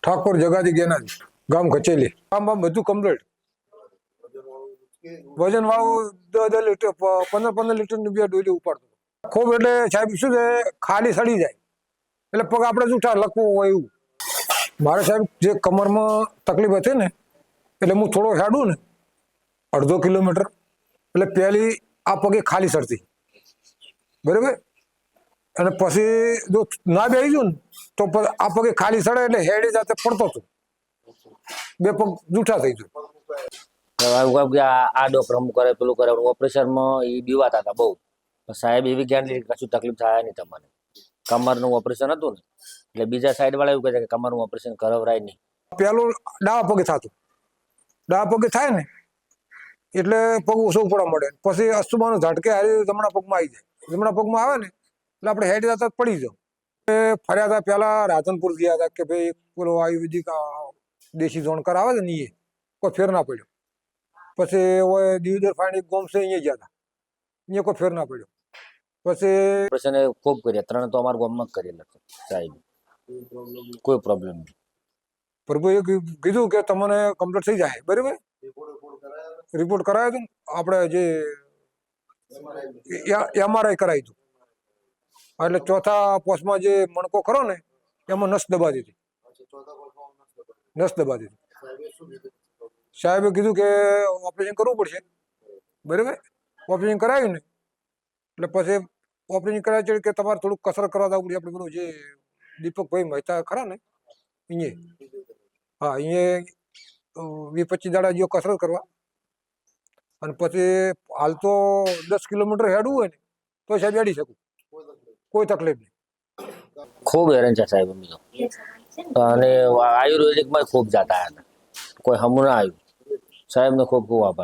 ઠાકોર જગાજી ગેનાજી, ગામ કચેલી, ગામ બામ બધું કમ્પ્લીટ. વજન વાળું 10 લીટર 15 લીટરની બે ડોલી ઉપાડતો. ખૂબ એટલે સાહેબ શું છે, ખાલી સડી જાય એટલે પગ આપણે જૂઠા લખવું હોય એવું. મારે સાહેબ જે કમરમાં તકલીફ હતી ને, એટલે હું થોડો હેડું ને 1/2 કિલોમીટર, એટલે પહેલી આ પગે ખાલી સરતી, બરાબર. અને પછી જો ના બેસી ગયું ને તો આ પગે ખાલી સડે એટલે હેડી જાતે પડતો હતો, બે પગ જૂઠા થઈ ગયું. આ ડોક્ટર અમુક કરે પેલું કરે, ઓપરેશનમાં એ બીવાતા હતા બહુ. સાહેબ એવી ગેરંટી કશું તકલીફ થાય નહીં તમને. કમરનું ઓપરેશન હતું ને એટલે બીજા સાઈડ વાળા એવું કહે છે કે કમરનું ઓપરેશન કરાવરાય નહીં. પેલું ડાવા પગે થતું, ડાવા પગે થાય ને એટલે પગ ઓછો પડવા મળે. પછી અસ્તુમાનું ઝાટકે હારી જમણા પગમાં આવી જાય. જમણા પગમાં આવે ને એટલે આપણે હેડ જતા પડી જાવ. ફર્યા હતા પેલા રાધનપુર ગયા હતા કે ભાઈ પેલો આયુર્વેદિક દેશી જોણકાર આવે ને એ કોઈ ફેર ના પડ્યો. પછી દીવદર ફાણી ગોમ છે અહીંયા ગયા હતા, અહીંયા કોઈ ફેર ના પડ્યો. પછી ઓપરેશન ખૂબ કર્યા, 3 તો અમારા ગામમાં જ કરેલા છે સાહેબ, કોઈ પ્રોબ્લેમ નહીં. પ્રભુએ કીધું કે તમને કમ્પ્લીટ થઈ જાય, બરાબર. રિપોર્ટ કરાયો હતો આપણે, જે MRI કરાવી હતું. એટલે ચોથા પોસ્ટમાં જે મણકો ખરો ને એમાં નસ દબા દીધી, નસ દબા દીધી. સાહેબે કીધું કે ઓપરેશન કરવું પડશે, બરાબર. ઓપરેશન કરાવ્યું ને એટલે પછી ઓપરેશન કરાવ્યું છે કે તમારે થોડુંક કસરત કરવા જવું પડશે. આપણે પેલું જે દીપકભાઈ મહેતા ખરા ને અહીંયા, હા અહીંયા 20-25 દાડા જેવો કસરત કરવા. અને પછી હાલ તો 10 કિલોમીટર હેડવું હોય ને તો સાહેબ હેડી શકું, કોઈ તકલીફ નહીં. ખૂબ હેરાન છે સાહેબ અમે તો, અને આયુર્વેદિકમાં ખૂબ જતા હતા, કોઈ હમું ના આવ્યું. સાહેબને ખૂબ ખૂબ આભાર.